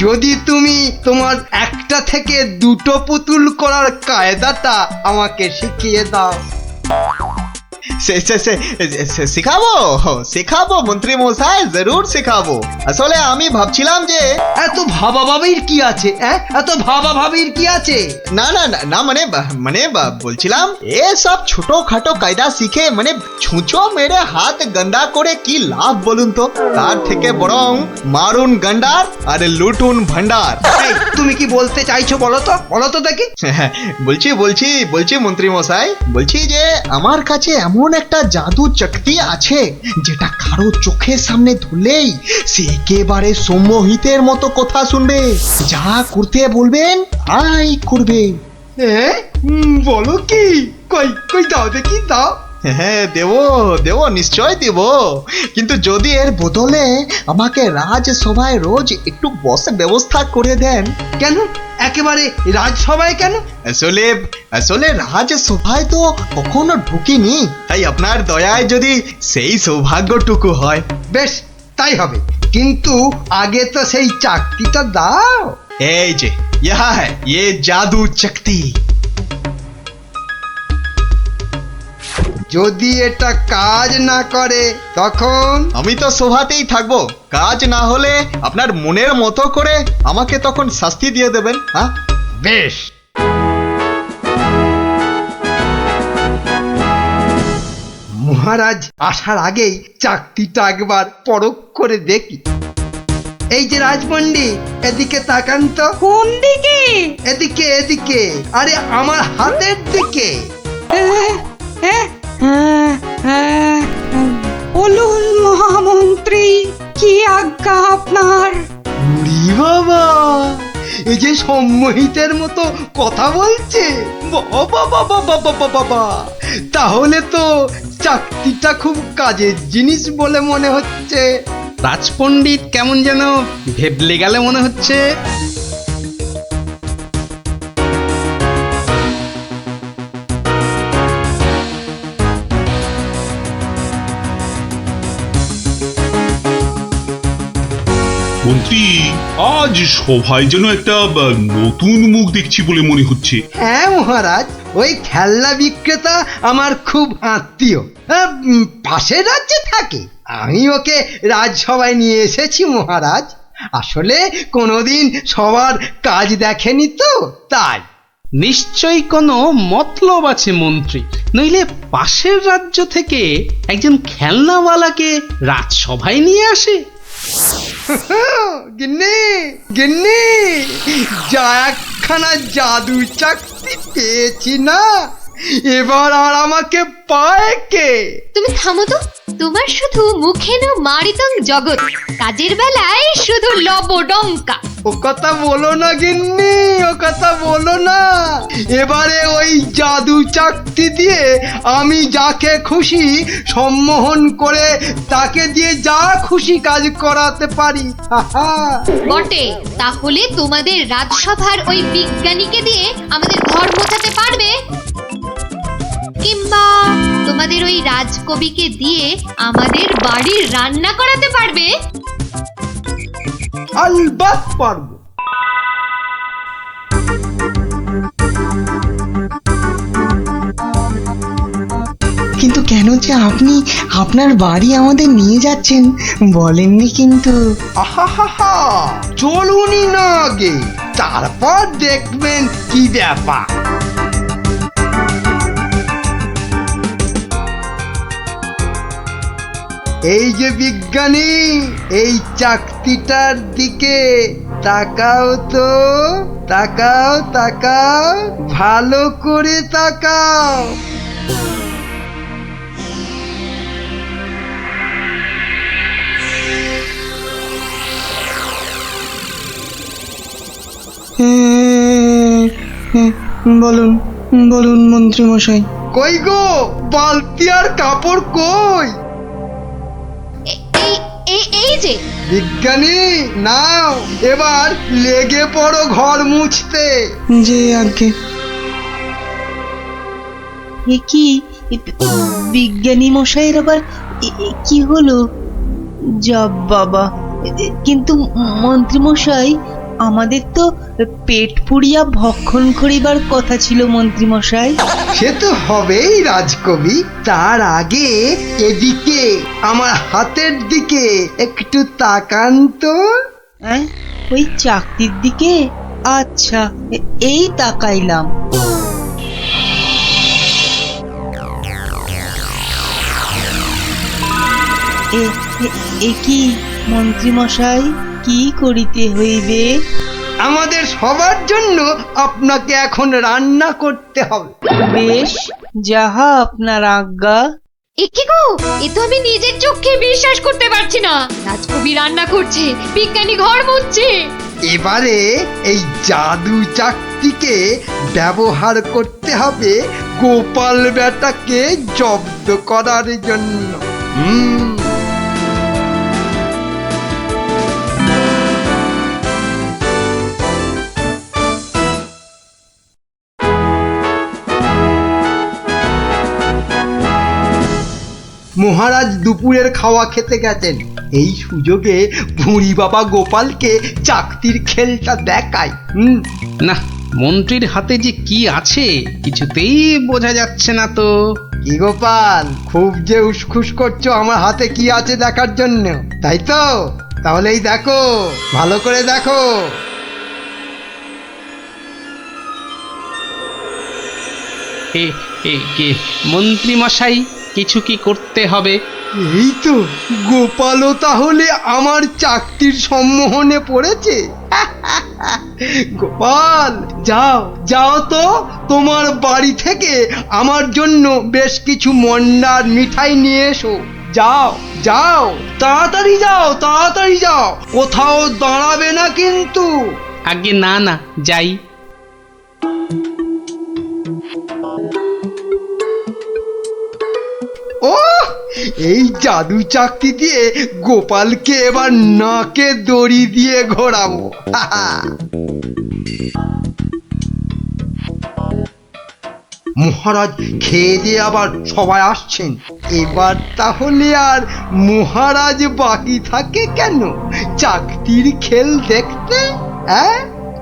যদি তুমি তোমার একটা থেকে দুটো পুতুল করার কায়দাটা আমাকে শিখিয়ে দাও। শেখাবো শেখাবো মন্ত্রী মশাই, জরুর শেখাবো। আসলে আমি ভাবছিলাম যে এত ভাবাভাবির কি আছে? এত ভাবাভাবির কি আছে? না না না না, মানে বলছিলাম এসব ছোটখাটো কায়দা শিখে মানে ছুঁচো মেরে হাত গন্ডা করে কি লাভ বলুন তো? তার থেকে বরং মারুন গন্ডার আর লুটুন ভান্ডার। তুমি কি বলতে চাইছো বলো তো দেখি। বলছি বলছি বলছি মন্ত্রী মশাই, বলছি যে আমার কাছে এমন একটা জাদু শক্তি আছে, যেটা কারো চোখের সামনে ধরলেই সে একেবারে সম্মোহিতের মতো কথা শুনবে, যা করতে বলবেন তাই করবে। বলো কি? কই কই দাও দেখি, দাও। হ্যাঁ দেবো দেবো, নিশ্চয় দেব, কিন্তু যদি এর বদলে আমাকে রাজসভায় রোজ একটু বসে ব্যবস্থা করে দেন। কেন একেবারে রাজসভায় কেন? আসলে আসলে রাজসভায় তো কখনো ঢুকিনি, তাই আপনার দয়ায় যদি সেই সৌভাগ্যটুকু হয়। বেশ, তাই হবে, কিন্তু আগে তো সেই চাকরিটা দাও। এই যে ইহা হ্যায় ये जादू शक्ति। যদি এটা কাজ না করে তখন আমি তো শোভাতেই থাকবো, কাজ না হলে আপনার মনের মতো করে আমাকে তখন শাস্তি দিয়ে দেবেন। হ্যাঁ, বেশ। মহারাজ আসার আগেই চাকতিটা একবার পরখ করে দেখি। এই যে রাজপণ্ডিত, এদিকে তাকান তো। কোন দিকে? এদিকে এদিকে, আরে আমার হাতের দিকে। বলুন মহামন্ত্রী, কি আজ্ঞা আপনার? উরি বাবা, এই যে সম্মোহিতের মতো কথা বলছে। বাবা বাবা বাবা বাবা, তাহলে তো চাকতিটা খুব কাজের জিনিস বলে মনে হচ্ছে। রাজপণ্ডিত কেমন যেন ভেবলে গেলে মনে হচ্ছে। মন্ত্রী, আজ সভায় যেন একটা নতুন মুখ দেখছি বলে মনে হচ্ছে। হ্যাঁ মহারাজ, ওই খেলনা বিক্রেতা আমার খুব আত্মীয়, পাশের রাজ্যে থাকে। আমি ওকে রাজসভায় নিয়ে এসেছি মহারাজ। আসলে কোনোদিন সবার কাজ দেখেনি তো, তাই। নিশ্চয়ই কোনো মতলব আছে মন্ত্রী, নইলে পাশের রাজ্য থেকে একজন খেলনাওয়ালাকে রাজসভায় নিয়ে আসে। গিন্নি গিন্নি, যা একখানা জাদু চাকতি পেয়েছি না, এবার আর আমাকে পায় কে? তুমি থামো তো, তোমার শুধু মুখে না মারিতং জগৎ, কাজের বেলায় শুধু লবডঙ্কা। ও কথা বলো না গিন্নি, ও কথা বলো না। এবারে ওই জাদু চাকতি দিয়ে আমি যাকে খুশি সম্মোহন করে তাকে দিয়ে যা খুশি কাজ করাতে পারি। বটে, তাহলে তোমাদের রাজসভার ওই বিজ্ঞানীকে দিয়ে আমাদের ঘর মোছাতে পারবে? কিংবা তোমাদের ওই রাজকবিকে দিয়ে আমাদের বাড়ির রান্না করাতে পারবে? আলবাত পারবো। কিন্তু কেন যে আপনি আপনার বাড়ি আমাদের নিয়ে যাচ্ছেন বলেননি কিন্তু। আহা, চলুনই না আগে, তারপর দেখবেন কি ব্যাপার। এই যে বিজ্ঞানী, এই চাকতিটার দিকে তাকাও তো, তাকাও তাকাও, ভালো করে তাকাও। বলুন বলুন মন্ত্রী মশাই। কই গো, বালতি আর কাপড় কই? এই যে বিজ্ঞানী, নাও এবার লেগে পড়ো ঘর মুছতে। যে আগে কি বিজ্ঞানী মশাইয়ের আবার কি হলো? যা বাবা, কিন্তু মন্ত্রী মশাই, আমাদের তো পেট পুড়িয়া ভক্ষণ করিবার কথা ছিল মন্ত্রী মশাই। সে তো হবেই রাজকবি, তার আগে এদিকে আমার হাতের দিকে একটু তাকান তো। ওই চাকতির দিকে? আচ্ছা, এই তাকাইলাম। এ কি মন্ত্রী মশাই, কি করিতে হইবে? আমাদের সবার জন্য আপনাকে এখন রান্না করতে হবে। বেশ, যাহা আপনার আজ্ঞা। কি গো, এ তো আমি নিজের চোখে বিশ্বাস করতে পারছি না। রাজকবি রান্না করছে, বিজ্ঞানী ঘর মুছছে। এবারে এই জাদু চাকতিকে ব্যবহার করতে হবে গোপাল বেটাকে জব্দ করার জন্য। মহারাজ দুপুরের খাওয়া খেতে গেছেন, এই সুযোগে ভুঁড়ি বাবা গোপালকে চাকতির খেলটা দেখায়। না, মন্ত্রীর হাতে যে কি আছে কিছুতেই বোঝা যাচ্ছে না তো। কি গোপাল, খুব যে উসখুস করছো আমার হাতে কি আছে দেখার জন্য, তাই তো? তাহলেই দেখো, ভালো করে দেখো। কে মন্ত্রী মশাই, কিছু কি করতে হবে? এই তো গোপালও তাহলে আমার চাকতির সম্মোহনে পড়েছে। গোপাল, যাও যাও তো, তোমার বাড়ি থেকে আমার জন্য বেশ কিছু মন্ডার মিঠাই নিয়ে এসো। যাও যাও, তাড়াতাড়ি যাও, তাড়াতাড়ি যাও, কোথাও দাঁড়াবে না কিন্তু। আগে না না, যাই। ও, এই জাদু চাকতি দিয়ে গোপালকে এবার নাকে দড়ি দিয়ে ঘোরাবো। মহারাজ খেয়ে দিয়ে আবার সবাই আসছেন, এবার তাহলে আর মহারাজ বাকি থাকে কেন চাকতির খেল দেখতে?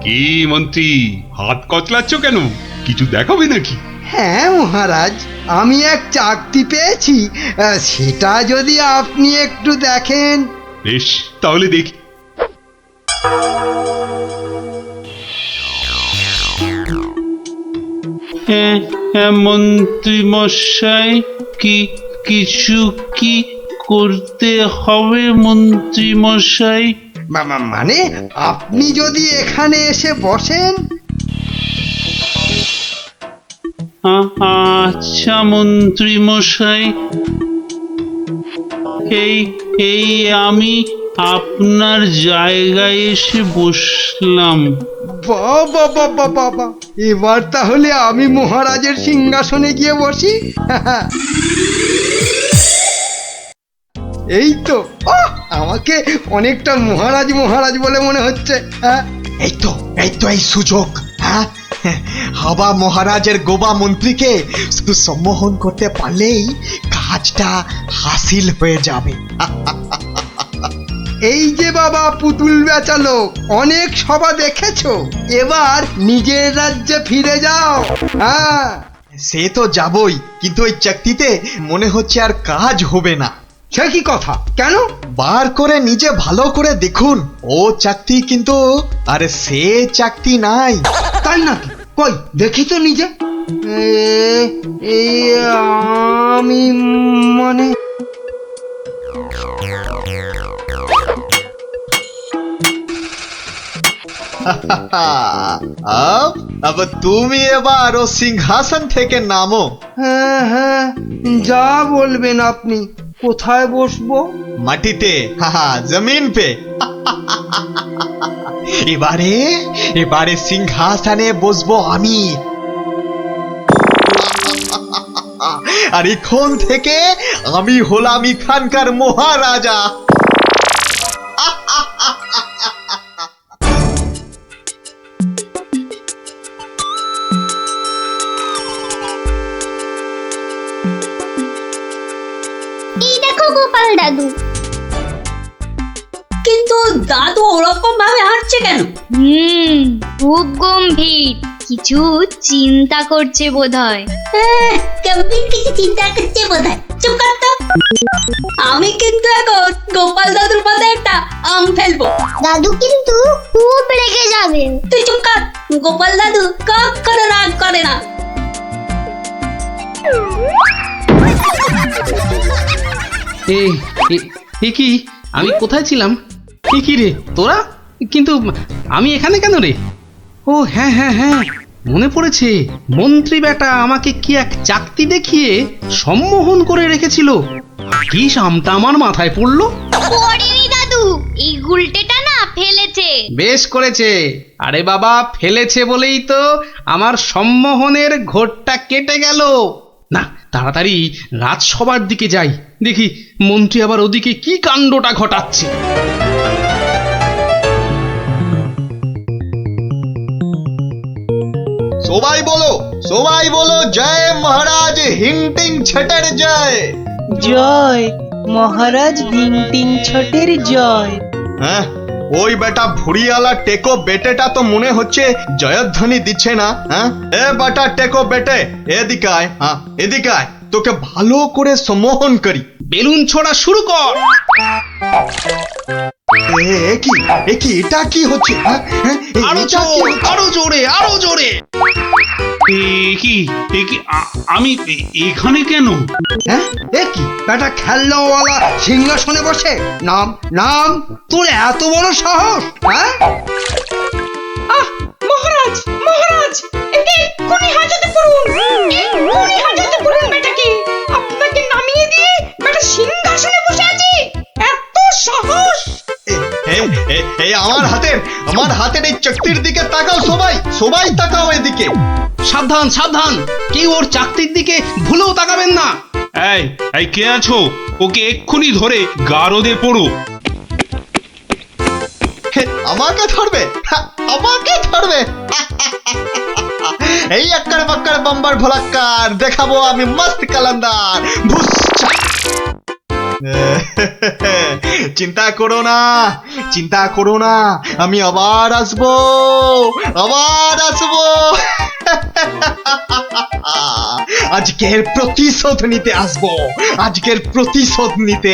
কি মন্ত্রী, হাত কচলাচ্ছ কেন? কিছু দেখাবে নাকি? হ্যাঁ মহারাজ, আমি এক চাকতি পেয়েছি, সেটা যদি আপনি একটু দেখেন। বেশ, তাহলে দেখি। মন্ত্রী মশাই, কিছু কি করতে হবে মন্ত্রী মশাই? মানে আপনি যদি এখানে এসে বসেন। আচ্ছা মন্ত্রী মশাই, এই আমি আপনার জায়গায় এসে বসলাম। বাবা বাবা বাবা, এবার তাহলে আমি মহারাজের সিংহাসনে গিয়ে বসি। এই তো, আমাকে অনেকটা মহারাজ মহারাজ বলে মনে হচ্ছে। এই তো এই সুযোগ। হ্যাঁ, হাবা মহারাজের গোবা মন্ত্রীকে শুধু সম্মোহন করতে পারলেই কাজটা হাসিল হয়ে যাবে। এই যে বাবা পুতুল বেচালো, অনেক সভা দেখেছো, এবার নিজের রাজ্যে ফিরে যাও। হ্যাঁ, সে তো যাবই, কিন্তু ওই চাকতিতে মনে হচ্ছে আর কাজ হবে না। সে কি কথা? কেন? বার করে নিজে ভালো করে দেখুন, ও চাকতি কিন্তু আর সে চাকতি নাই। তাই নাকি? কই দেখি তো নিজে। আমি মানে अब তুমি এবার ও সিংহাসন থেকে নামো। হ্যাঁ হ্যাঁ, যা বলবেন আপনি। কোথায় বসবো? মাটিতে, জমিন পে। এবারে সিংহাসনে বসবো আমি। আর এখন থেকে আমি হলাম এখানকার মহারাজা। এই দেখো গোপাল দাদু। কিন্তু দাদু ওরকম ভাবে হাঁটছে কেন? খুব গম্ভীর, কিছু চিন্তা করছে বোধহয়। গম্ভীর কিছু চিন্তা করছে বোধহয়। চুপ কর তো। আমি কিন্তু এখন গোপাল দাদুর মাথায় একটা আম ফেলবো। দাদু কিন্তু খুব রেগে যাবে। তুই চুপ কর। গোপাল দাদু কখনো রাগ করে না। কি আমি কোথায় ছিলাম? কি রে তোরা? কিন্তু আমি এখানে কেন রে? ও হ্যাঁ হ্যাঁ হ্যাঁ, মনে পড়েছে। মন্ত্রী বেটা আমাকে কি এক চাকতি দেখিয়ে সম্মোহন করে রেখেছিল। কি সামটা আমার মাথায় পড়লো। পড়েনি দাদু, এই গুলটেটা না ফেলেছে। বেশ করেছে। আরে বাবা, ফেলেছে বলেই তো আমার সম্মোহনের ঘোরটা কেটে গেল। না, তাড়াতাড়ি রাজসভার দিকে যাই, দেখি মন্ত্রী আবার ওদিকে কি কাণ্ডটা ঘটাচ্ছে। সবাই বলো জয় মহারাজ হিংটিং ছটের জয়। জয় মহারাজ হিংটিং ছটের জয়। হ্যাঁ, ওই বেটা ভুড়িওয়ালা টেকো বেটেটা তো মনে হচ্ছে জয়ধ্বনি দিচ্ছে না। হ্যাঁ, এ বেটা টেকো বেটে, এদিকে আয়। হ্যাঁ, এদিকে আয়, তোকে ভালো করে সম্মোহন করি। বেলুন ছোড়া শুরু কর। এটা কি হচ্ছে? হ্যাঁ, আরো জোরে, আরো জোরে, আরো জোরে। আমি এখানে কেন? হ্যাঁ, কি বেটা খেলনাওয়ালা সিংহাসনে বসে? নাম নাম, তোর এত বড় সাহস? হ্যাঁ, মহারাজ মহারাজ, একে এক্ষুনি হাজতে পড়ুন, এক্ষুনি হাজতে পড়ুন বেটাকে। আপনাকে নামিয়ে দিয়ে বেটা সিংহাসনে বসে আছে, এত সাহস! আমার হাতের এই চকতির দিকে তাকাও, সবাই তাকাও এদিকে। সাবধান সাবধান, কেউ ওর চাকতির দিকে ভুলেও তাকাবেন না। এই কে আছো? ওকে এক্ষুনি ধরে গারদে পড়ো। আমাকে ধরবে? আমাকে ধরবে? এই আক্কার বাক্কার বাম্বার ভোলাক্কার দেখাবো আমি মস্ত কালান্দার। চিন্তা করো না, আমি আবার আসবো। আজকের প্রতিশোধ নিতে আসবো, আজকের প্রতিশোধ নিতে।